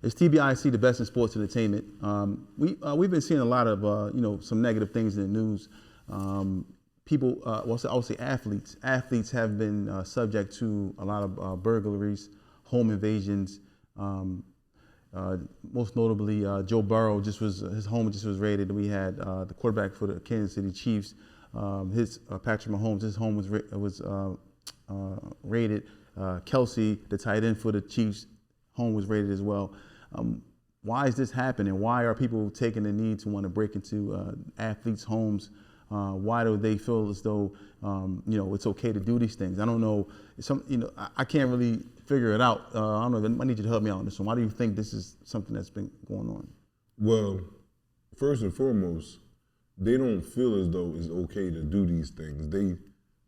It's TBIC, the best in sports entertainment. We've been seeing a lot of some negative things in the news. People, I would say athletes. Athletes have been subject to a lot of burglaries, home invasions. Most notably, Joe Burrow his home just was raided. We had the quarterback for the Kansas City Chiefs, Patric MaHomes. His home was raided. Kelce, the tight end for the Chiefs, home was raided as well. Why is this happening? Why are people taking the need to want to break into athletes' homes? Why do they feel as though it's okay to do these things? I don't know. I can't really figure it out. I don't know. I need you to help me out on this one. Why do you think this is something that's been going on? Well, first and foremost, they don't feel as though it's okay to do these things.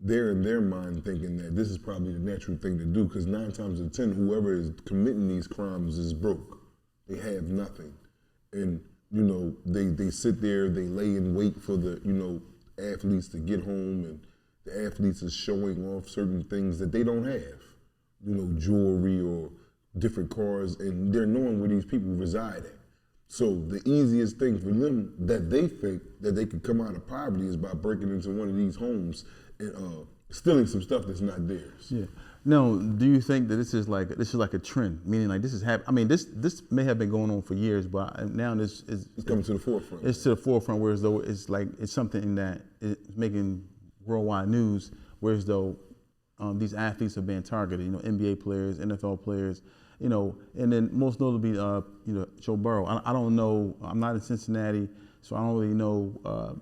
They're in their mind thinking that this is probably the natural thing to do, because 9 times out of 10, whoever is committing these crimes is broke. They have nothing. And, they sit there, they lay in wait for the, athletes to get home, and the athletes are showing off certain things that they don't have, jewelry or different cars, and they're knowing where these people reside at. So the easiest thing for them that they think that they could come out of poverty is by breaking into one of these homes and stealing some stuff that's not theirs. Yeah. Now, do you think that this is like a trend? Meaning, like, this is happening. I mean, this may have been going on for years, but now it's coming to the forefront. It's to the forefront, whereas though it's something that is making worldwide news. Whereas though these athletes are being targeted. NBA players, NFL players. And then most notably, Joe Burrow. I don't know. I'm not in Cincinnati, so I don't really know.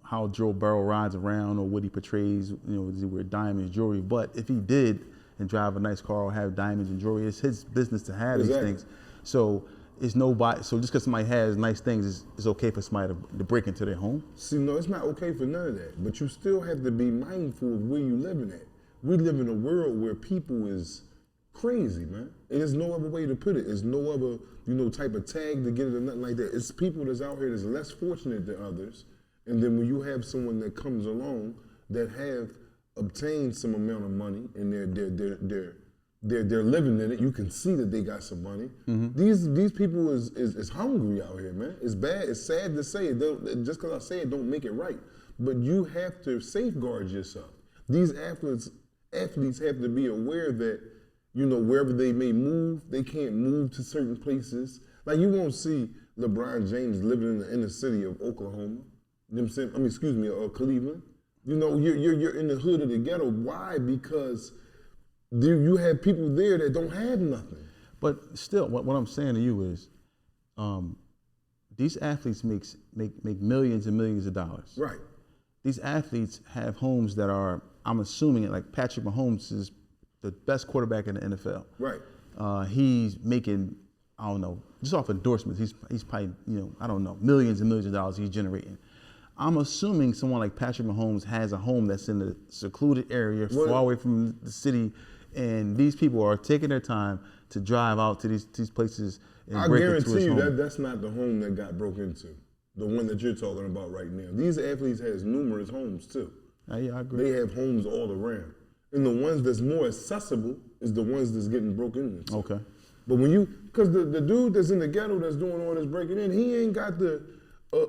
How Joe Burrow rides around or what he portrays. Does he wear diamonds, jewelry? But if he did and drive a nice car or have diamonds and jewelry, it's his business to have these things. So it's nobody. So just because somebody has nice things, it's okay for somebody to break into their home. See, no, it's not okay for none of that. But you still have to be mindful of where you're living at. We live in a world where people is crazy, man. And there's no other way to put it. There's no other, type of tag to get it or nothing like that. It's people that's out here that's less fortunate than others. And then when you have someone that comes along that have obtained some amount of money and they're living in it, you can see that they got some money. Mm-hmm. These people is hungry out here, man. It's bad. It's sad to say it. Just because I say it don't make it right. But you have to safeguard yourself. These athletes have to be aware that wherever they may move, they can't move to certain places. Like, you won't see LeBron James living in the inner city of Oklahoma. You know what I'm saying? Cleveland. You're in the hood of the ghetto. Why? Because you have people there that don't have nothing. But still, what I'm saying to you is, these athletes make millions and millions of dollars. Right. These athletes have homes that are, I'm assuming, like Patric MaHomes is the best quarterback in the NFL. Right. He's making, I don't know, just off endorsements, he's probably, I don't know, millions and millions of dollars he's generating. I'm assuming someone like Patric MaHomes has a home that's in a secluded area, far away from the city, and these people are taking their time to drive out to these places and break into his home. I guarantee you that's not the home that got broke into, the one that you're talking about right now. These athletes has numerous homes too. Yeah, I agree. They have homes all around. And the ones that's more accessible is the ones that's getting broken into. Okay. But because the dude that's in the ghetto that's doing all this breaking in, he ain't got the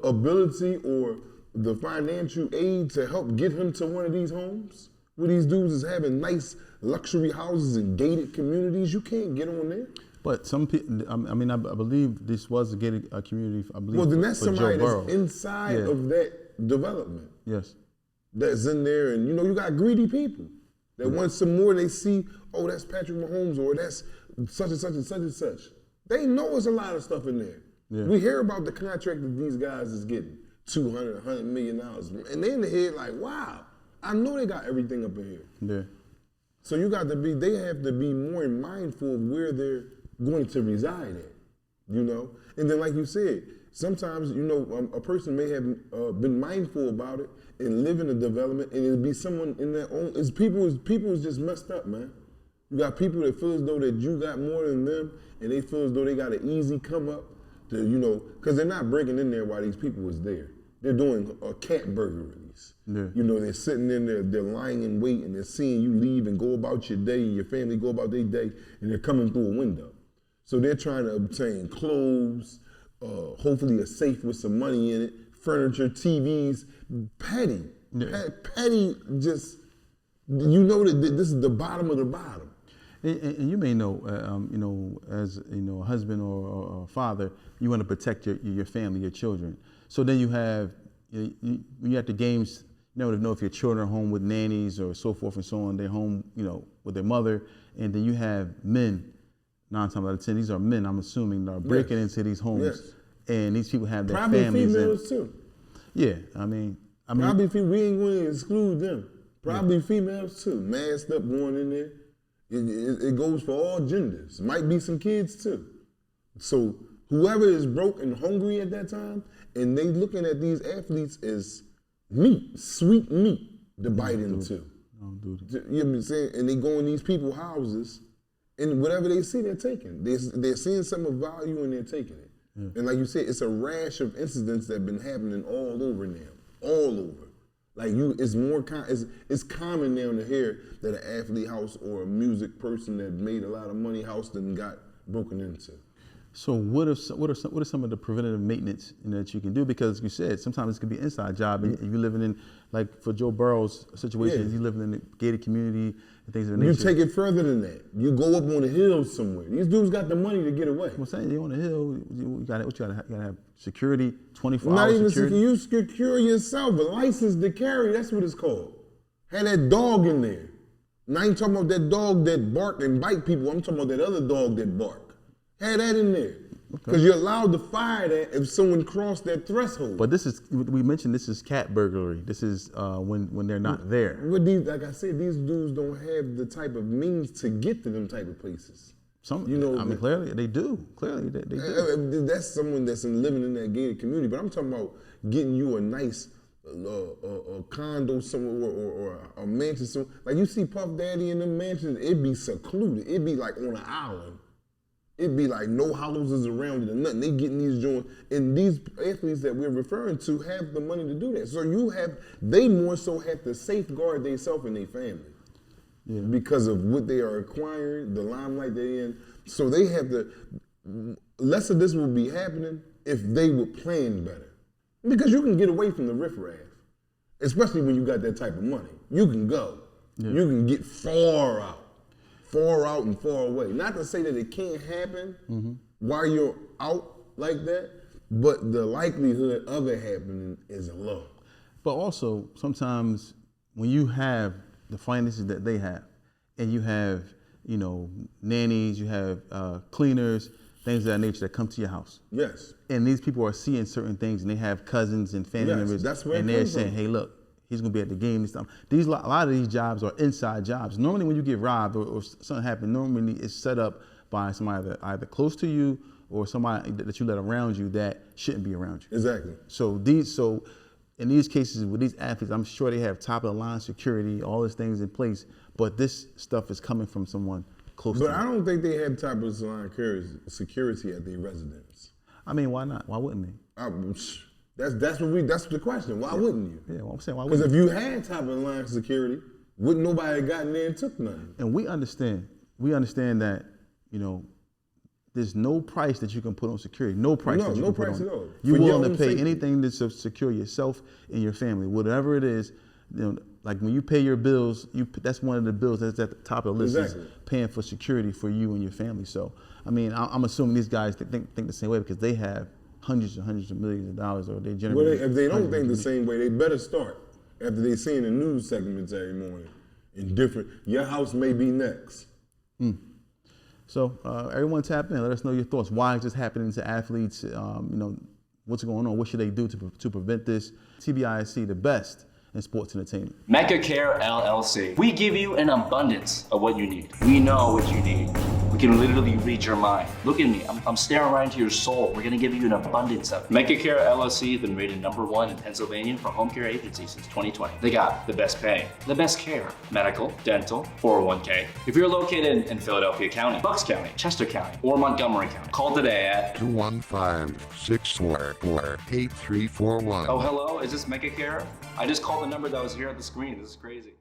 ability or the financial aid to help get him to one of these homes where these dudes is having nice luxury houses and gated communities. You can't get on there. But some people, I believe this was a gated community. I believe. Well, then that's somebody that's inside of that development. Yes. That's in there, and you got greedy people that want some more. They see, oh, that's Patric MaHomes, or that's such and such and such and such. They know there's a lot of stuff in there. Yeah. We hear about the contract that these guys is getting, $200, $100 million. And they in the head like, wow, I know they got everything up in here. Yeah. So they have to be more mindful of where they're going to reside at, And then like you said, sometimes, a person may have been mindful about it and live in the development, and it'll be someone in their own, people is just messed up, man. You got people that feel as though that you got more than them, and they feel as though they got an easy come up. Because they're not breaking in there while these people was there. They're doing cat burglaries. Yeah. They're sitting in there, they're lying in wait, and they're seeing you leave and go about your day, and your family go about their day, and they're coming through a window. So they're trying to obtain clothes, hopefully a safe with some money in it, furniture, TVs, petty. Yeah. Petty, just, you know that this is the bottom of the bottom. And you may know, as a husband or a father, you want to protect your family, your children. So then you have, when you're at the games, you know if your children are home with nannies or so forth and so on. They're home, with their mother, and then you have men. 9 times out of 10, these are men. I'm assuming are breaking into these homes, Yes. and these people have their Probably families. females too. Yeah, I mean, Probably we ain't going to exclude them. Probably females too, masked up going in there. It goes for all genders. Might be some kids too. So whoever is broke and hungry at that time, and they looking at these athletes as meat, sweet meat to bite into. Don't do that. You know what I'm saying? And they go in these people's houses, and whatever they see, they're taking. They're seeing some of value and they're taking it. Yeah. And like you said, it's a rash of incidents that have been happening all over now, all over. Like it's more it's common now to hear that an athlete house or a music person that made a lot of money house then got broken into. So what are some of the preventative maintenance that you can do? Because you said sometimes it could be an inside job, and you living in, like for Joe Burrow's situation, he's living in a gated community and things of that nature. You take it further than that. You go up on the hill somewhere. These dudes got the money to get away. I'm saying you're on the hill. You gotta have security, 24 Not hours even security. You secure yourself, a license to carry. That's what it's called. Had that dog in there. And I ain't talking about that dog that bark and bite people. I'm talking about that other dog that bark. Had that in there. Because you're allowed to fire that if someone crossed that threshold. But we mentioned this is cat burglary. This is when they're not there. Like I said, these dudes don't have the type of means to get to them type of places. Clearly they do. Clearly they do. That's someone that's living in that gated community. But I'm talking about getting you a nice a condo somewhere or a mansion somewhere. Like you see Puff Daddy in them mansions, it'd be secluded. It'd be like on an island. It'd be like no houses around it or nothing. They getting these joints, and these athletes that we're referring to have the money to do that. So they more so have to safeguard themselves and their family because of what they are acquiring, the limelight they're in. So they have to, less of this will be happening if they would plan better. Because you can get away from the riffraff, especially when you got that type of money. You can go. Yeah. You can get far out and far away. Not to say that it can't happen while you're out like that, but the likelihood of it happening is low. But also, sometimes when you have the finances that they have, and you have, nannies, you have cleaners, things of that nature that come to your house. Yes. And these people are seeing certain things, and they have cousins and family members, that's where and they're saying, "Hey, look, he's gonna be at the game this time." A lot of these jobs are inside jobs. Normally, when you get robbed or something happens, normally it's set up by somebody that either close to you or somebody that you let around you that shouldn't be around you. Exactly. So in these cases with these athletes, I'm sure they have top of the line security, all these things in place, but this stuff is coming from someone close to them. But I don't think they have top of the line security at their residence. I mean, why not? Why wouldn't they? That's the question. Why wouldn't you? Yeah, well, I'm saying why because wouldn't if you had top of the line security, wouldn't nobody have gotten there and took nothing? And we understand that, there's no price that you can put on security. No price that you can put on. No price at all. You're willing to pay anything to secure yourself and your family, whatever it is. Like when you pay your bills, that's one of the bills that's at the top of the list is paying for security for you and your family. So, I mean, I'm assuming these guys think the same way because they have hundreds and hundreds of millions of dollars, or they generate. Well, if they don't think the same way, they better start after they seeing the news segments every morning in different. Your house may be next. So everyone tap in. Let us know your thoughts. Why is this happening to athletes? What's going on? What should they do to prevent this? TBISC, the best in sports entertainment. Mecca Care LLC. We give you an abundance of what you need. We know what you need. We can literally read your mind. Look at me, I'm staring right into your soul. We're gonna give you an abundance of it. Mecca Care LLC has been rated #1 in Pennsylvania for home care agency since 2020. They got the best pay, the best care, medical, dental, 401k. If you're located in Philadelphia County, Bucks County, Chester County, or Montgomery County, call today at 215-644-8341. Oh, hello, is this Mecca Care? I just called the number that was here at the screen. This is crazy.